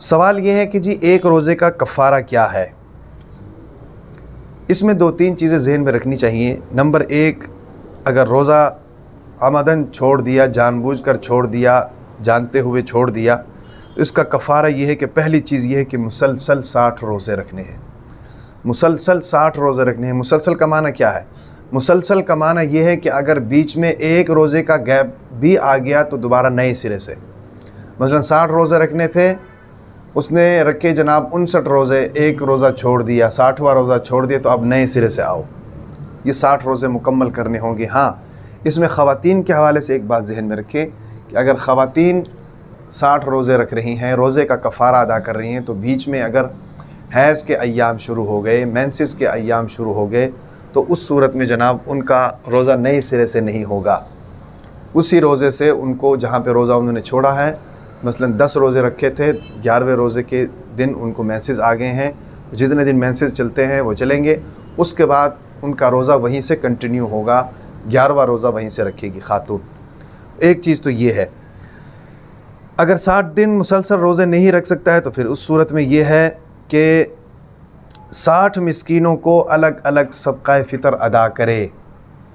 सवाल ये है कि जी एक रोज़े का कफ़ारा क्या है। इसमें दो तीन चीज़ें ज़हन में रखनी चाहिए। नंबर एक, अगर रोज़ा आमदन छोड़ दिया, जानबूझकर छोड़ दिया, जानते हुए छोड़ दिया, तो इसका कफ़ारा ये है कि पहली चीज़ ये है कि मुसलसल 60 रोज़े रखने हैं। मुसलसल 60 रोज़े रखने हैं। मुसलसल का माना क्या है? मुसलसल का माना ये है कि अगर बीच में एक रोज़े का गैप भी आ गया तो दोबारा नए सिरे से, मसलन 60 रोज़े रखने थे, उसने रखे जनाब 59 रोज़े, एक रोज़ा छोड़ दिया, 60वां रोज़ा छोड़ दिया, तो अब नए सिरे से आओ, ये 60 रोज़े मुकम्मल करने होंगे। हाँ, इसमें ख़वातीन के हवाले से एक बात जहन में रखें कि अगर ख़वातीन 60 रोज़े रख रही हैं, रोज़े का कफ़ारा अदा कर रही हैं, तो बीच में अगर हैज़ के अय्याम शुरू हो गए, मेंसेस के अय्याम शुरू हो गए, तो उस सूरत में जनाब उनका रोज़ा नए सिरे से नहीं होगा। उसी रोज़े से उनको, जहाँ पे रोज़ा उन्होंने छोड़ा है, मसलन 10 रोज़े रखे थे, 11वें रोज़े के दिन उनको मेंसेस आ गए हैं, जितने दिन मेंसेस चलते हैं वो चलेंगे, उसके बाद उनका रोज़ा वहीं से कंटिन्यू होगा, 11वां रोज़ा वहीं से रखेगी खातून। एक चीज़ तो ये है। अगर 60 दिन मुसलसल रोज़े नहीं रख सकता है तो फिर उस सूरत में ये है कि 60 मिस्कीनों को अलग अलग सदक़ा फ़ितर अदा करे।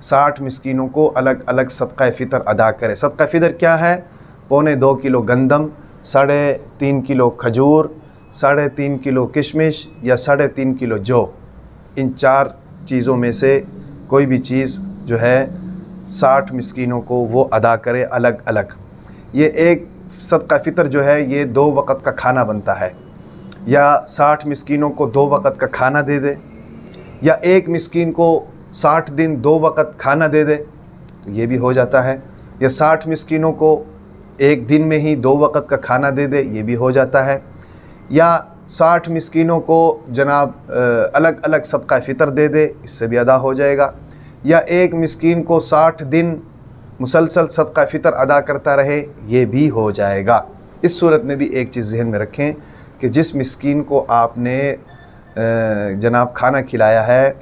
60 मिस्कीनों को अलग अलग सदक़ा फ़ितर अदा करे। सदक़ा फ़ितर क्या है? 1.25 किलो गंदम, 3.5 किलो खजूर, 3.5 किलो किशमिश या 3.5 किलो जौ। इन 4 चीज़ों में से कोई भी चीज़ जो है 60 मिस्कीनों को वो अदा करे अलग अलग। ये एक सदक़ा फ़ितर जो है ये 2 वक़्त का खाना बनता है, या 60 मिस्कीनों को 2 वक़्त का खाना दे दे, या एक मिस्कीन को 60 दिन 2 वक़्त खाना दे दे, तो ये भी हो जाता है। या 60 मिस्कीनों को एक दिन में ही 2 वक़्त का खाना दे दे, ये भी हो जाता है। या 60 मिस्कीनों को जनाब अलग अलग सदक़ा फ़ितर दे दे, इससे भी अदा हो जाएगा। या एक मिस्कीन को 60 दिन मुसलसल सदक़ा फ़ितर अदा करता रहे, ये भी हो जाएगा। इस सूरत में भी एक चीज़ ज़हन में रखें कि जिस मिस्कीन को आपने जनाब खाना खिलाया है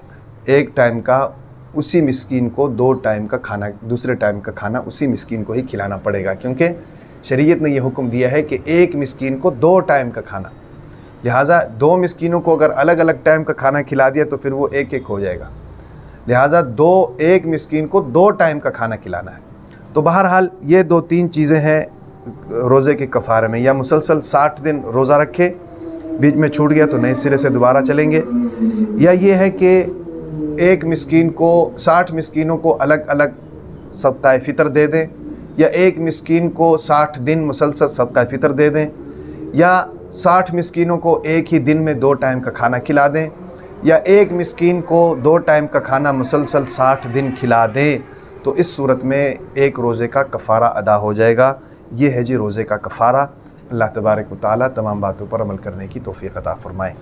एक टाइम का, उसी मिस्कीन को 2 टाइम का खाना, दूसरे टाइम का खाना उसी मिस्कीन को ही खिलाना पड़ेगा, क्योंकि शरीयत ने यह हुक्म दिया है कि एक मिस्कीन को 2 टाइम का खाना। लिहाजा 2 मिस्कीनों को अगर अलग अलग टाइम का खाना खिला दिया तो फिर वो एक एक हो जाएगा। लिहाजा एक मिस्कीन को 2 टाइम का खाना खिलाना है। तो बहरहाल ये 2-3 चीज़ें हैं रोज़े के कफ़ारे में। या मुसलसल 60 दिन रोज़ा रखे, बीच में छूट गया तो नए सिरे से दोबारा चलेंगे, या ये है कि एक मिस्कीन को 60 मिस्कीनों को अलग अलग सदक़ा फ़ितर दे दें, या एक मिस्कीन को 60 दिन मुसलसल सदक़ा फ़ितर दे दें, या 60 मिस्कीनों को एक ही दिन में 2 टाइम का खाना खिला दें, या एक मिस्कीन को 2 टाइम का खाना मुसलसल 60 दिन खिला दें, तो इस सूरत में एक रोज़े का कफ़ारा अदा हो जाएगा। ये है जी रोज़े का कफ़ारा। अल्लाह तबारक व तआला तमाम बातों पर अमल करने की तौफ़ीक़ अता फ़रमाए।